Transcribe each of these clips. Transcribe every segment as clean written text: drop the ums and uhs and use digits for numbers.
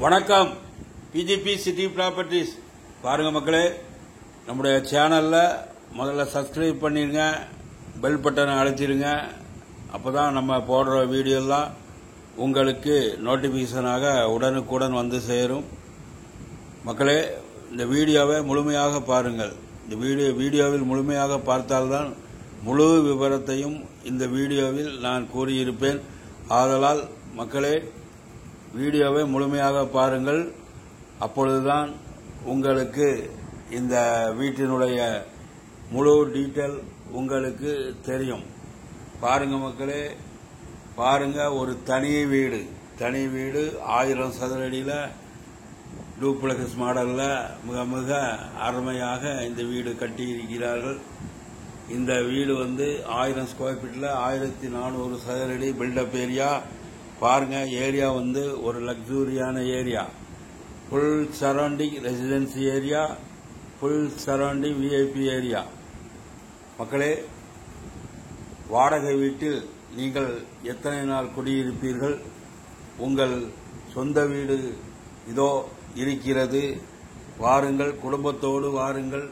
வணக்கம். PGP city properties பாருங்க மக்களே, நம்முடைய சேனல்ல முதல்ல சப்ஸ்கிரைப் பண்ணிருங்க, பெல் பட்டனை அழுத்திடுங்க. அப்பதான் நம்ம போடுற வீடியோலாம் உங்களுக்கு நோட்டிபிகேஷனாக உடனுக்குடன் வந்து சேரும். மக்களே, இந்த வீடியோவை முழுமையாக பாருங்கள். இந்த வீடியோவில் முழுமையாக பார்த்தால்தான் முழு விவரத்தையும் இந்த வீடியோவில் நான் கூறியிருப்பேன். ஆதலால் மக்களே, வீடியோவை முழுமையாக பாருங்கள். அப்பொழுதுதான் உங்களுக்கு இந்த வீட்டினுடைய முழு டீட்டெயில் உங்களுக்கு தெரியும். பாருங்க மக்களே, பாருங்க, ஒரு தனி வீடு 1000 சதுர அடியில் டூப்ளெக்ஸ் மாடல்ல மிக மிக அருமையாக இந்த வீடு கட்டியிருக்கிறார்கள். இந்த வீடு 1000 ஸ்கொயர் ஃபீட்ல 1400 சதுர அடி பில்டப் ஏரியா. பாருங்க, ஏரியா ஒரு லக்ஸூரியான area. Full surrounding residency area, full surrounding VIP area. மக்களே, வாடகை வீட்டில் நீங்கள் எத்தனை நாள் குடியிருப்பீர்கள்? உங்கள் சொந்த வீடு இதோ இருக்கிறது. வாருங்கள், குடும்பத்தோடு வாருங்கள்,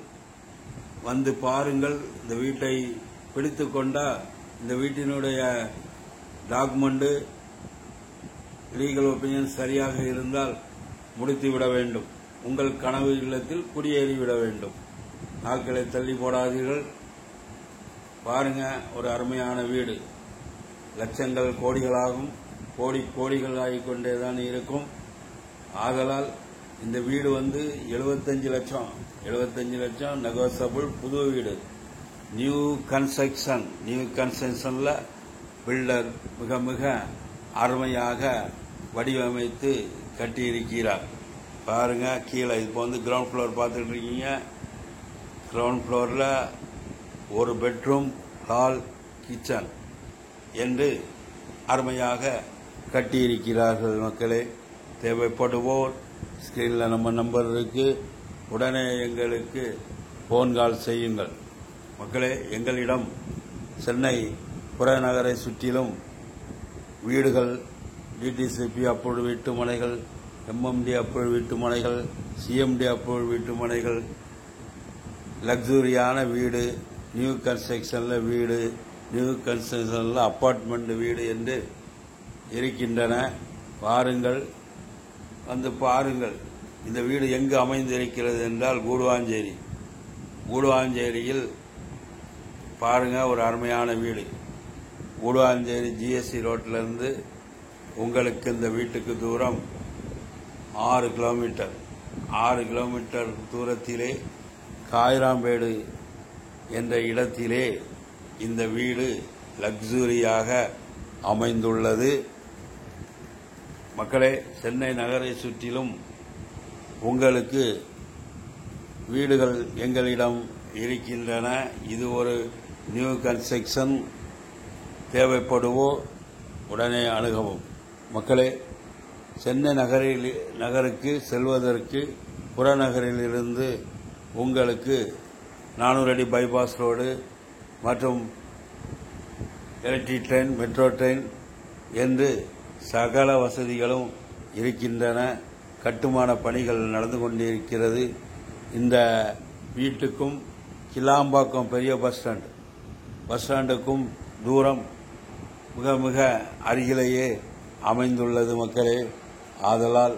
வந்து பாருங்கள். இந்த வீட்டை பிடித்து கொண்டா இந்த வீட்டினுடைய டாக்குமெண்ட், லீகல் ஒப்பீனியன் சரியாக இருந்தால் முடித்துவிட வேண்டும். உங்கள் கனவு இல்லத்தில் குடியேறிவிட வேண்டும். நாட்களை தள்ளி போடாதீர்கள். பாருங்க, ஒரு அருமையான வீடு. லட்சங்கள் கோடிகளாகும், கோடிகள் ஆகிக்கொண்டேதான் இருக்கும். ஆதலால் இந்த வீடு 75 லட்சம் நெகோசியபிள். புது வீடு, நியூ கன்ஸ்ட்ரக்ஷன்ல பில்டர் மிக மிக அருமையாக வடிவமைத்து கட்டியிருக்கிறார். பாருங்க, கீழே இப்போ கிரவுண்ட் ஃப்ளோர் பார்த்துட்டு இருக்கீங்க. கிரவுண்ட் ஃப்ளோர்ல ஒரு பெட்ரூம், ஹால், கிச்சன் என்று அருமையாக கட்டியிருக்கிறார்கள். மக்களே, தேவைப்படுவோர் ஸ்கிரீன்ல நம்ம நம்பர் இருக்கு, உடனே எங்களுக்கு போன் கால் செய்யுங்கள். மக்களே, எங்களிடம் சென்னை புறநகரை சுற்றிலும் வீடுகள், டிடிசிபி அப்ரூவ்டு வீட்டு மனைகள், எம்எம்டி அப்ரூவ்டு வீட்டு மனைகள், சிஎம்டி அப்ரூவ்டு வீட்டு மனைகள், லக்ஸூரியான வீடு, நியூ கன்ஸ்ட்ரக்ஷன்ல வீடு, நியூ கன்ஸ்ட்ரக்ஷன்ல அபார்ட்மெண்ட் வீடு என்று இருக்கின்றன. பாருங்கள், வந்து பாருங்கள். இந்த வீடு எங்கு அமைந்திருக்கிறது என்றால் கூடுவாஞ்சேரியில் பாருங்க, ஒரு அருமையான வீடு. கூடுவாஞ்சேரி ஜிஎஸ்சி ரோட்ல இருந்து உங்களுக்கு இந்த வீட்டுக்கு தூரம் 6 கிலோமீட்டர் தூரத்திலே காயிராம்பேடு என்ற இடத்திலே இந்த வீடு லக்ஸூரியாக அமைந்துள்ளது. மக்களே, சென்னை நகரை சுற்றிலும் உங்களுக்கு வீடுகள் எங்களிடம் இருக்கின்றன. இது ஒரு நியூ கன்ஸ்ட்ரக்ஷன். தேவைப்படுவோ உடனே அணுகவும். மக்களே, சென்னை நகருக்கு செல்வதற்கு புறநகரிலிருந்து உங்களுக்கு 400 அடி பைபாஸ் ரோடு மற்றும் எலக்ட்ரிக் ட்ரெயின், மெட்ரோ ட்ரெயின் என்று சகல வசதிகளும் இருக்கின்றன. கட்டுமான பணிகள் நடந்து கொண்டிருக்கிறது. இந்த வீட்டுக்கும் கிளாம்பாக்கம் பெரிய பஸ் ஸ்டாண்டுக்கும் தூரம் மிக மிக அருகிலேயே அமைந்துள்ளது. மக்களே, ஆதலால்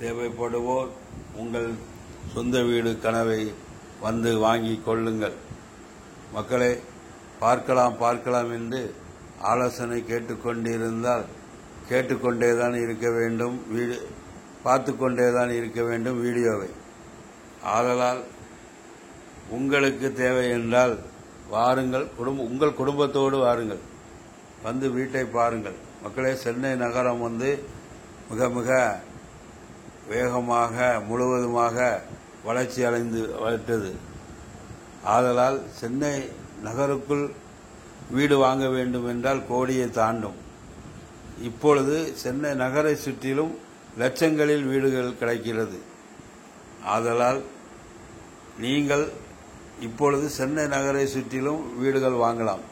தேவைப்படுவோர் உங்கள் சொந்த வீடு கனவை வந்து வாங்கிக் கொள்ளுங்கள். மக்களே, பார்க்கலாம் என்று ஆலோசனை கேட்டுக்கொண்டிருந்தால் கேட்டுக்கொண்டேதான் இருக்க வேண்டும், பார்த்துக்கொண்டேதான் இருக்க வேண்டும் வீடியோவை. ஆதலால் உங்களுக்கு தேவை என்றால் வாருங்கள், உங்கள் குடும்பத்தோடு வாருங்கள், வந்து வீட்டை பாருங்கள். மக்களே, சென்னை நகரம் மிக மிக வேகமாக முழுவதுமாக வளர்ச்சி அடைந்து. ஆதலால் சென்னை நகருக்குள் வீடு வாங்க வேண்டும் என்றால் கோடியை தாண்டும். இப்பொழுது சென்னை நகரை சுற்றிலும் லட்சங்களில் வீடுகள் கிடைக்கிறது. ஆதலால் நீங்கள் இப்பொழுது சென்னை நகரை சுற்றிலும் வீடுகள் வாங்கலாம்.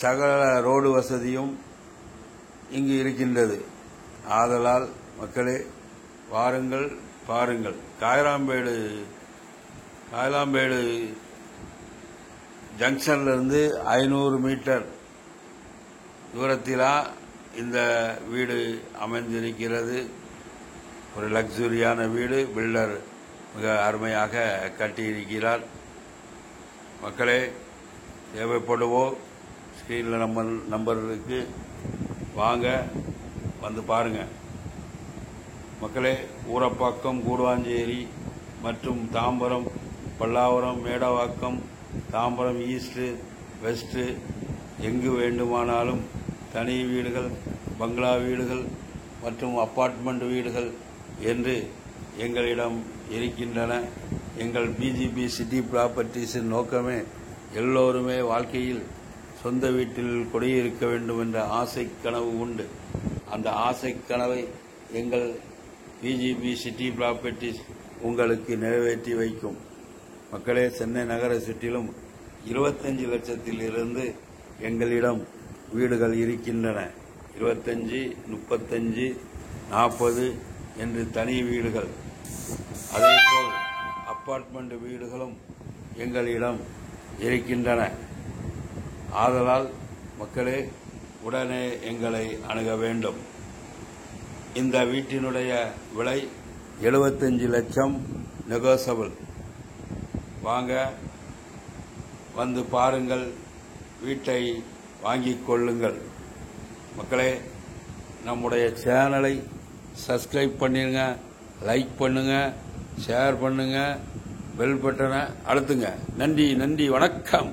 சகல ரோடு வசதியும் இங்கு இருக்கின்றது. ஆதலால் மக்களே, வாருங்கள், பாருங்கள். காயலாம்பேடு ஜங்ஷன்ல இருந்து 500 மீட்டர் தூரத்திலா இந்த வீடு அமைந்திருக்கிறது. ஒரு லக்ஸுரியான வீடு. பில்டர் மிக அருமையாக கட்டியிருக்கிறார். மக்களே, தேவைப்படுவோம், ஸ்கிரீனில் நம்பர் இருக்கு, வாங்க, வந்து பாருங்க. மக்களே, ஊரப்பாக்கம், கூடுவாஞ்சேரி மற்றும் தாம்பரம், பல்லாவரம், மேடவாக்கம், தாம்பரம் ஈஸ்ட், வெஸ்ட், எங்கு வேண்டுமானாலும் தனி வீடுகள், பங்களா வீடுகள் மற்றும் அப்பார்ட்மெண்ட் வீடுகள் என்று எங்களிடம் இருக்கின்றன. எங்கள் பிஜிபி சிட்டி ப்ராப்பர்ட்டிஸின் நோக்கமே எல்லோருமே வாழ்க்கையில் சொந்த வீட்டில் குடியிருக்க வேண்டும் என்ற ஆசை கனவு உண்டு. அந்த ஆசை கனவை எங்கள் பிஜிபி சிட்டி ப்ராப்பர்ட்டிஸ் உங்களுக்கு நிறைவேற்றி வைக்கும். மக்களே, சென்னை நகர சுற்றிலும் 25 லட்சத்தில் இருந்து எங்களிடம் வீடுகள் இருக்கின்றன. 25, 35, 40 என்று தனி வீடுகள், அதேபோல் அப்பார்ட்மெண்ட் வீடுகளும் எங்களிடம் இருக்கின்றன. ஆதலால் மக்களே, உடனே எங்களை அணுக வேண்டும். இந்த வீட்டினுடைய விலை 75 லட்சம், நெகோசபிள். வாங்க, வந்து பாருங்கள், வீட்டை வாங்கிக் கொள்ளுங்கள். மக்களே, நம்முடைய சேனலை சப்ஸ்கிரைப் பண்ணிடுங்க, லைக் பண்ணுங்க, ஷேர் பண்ணுங்க, பெல் பட்டனை அழுத்துங்க. நன்றி, வணக்கம்.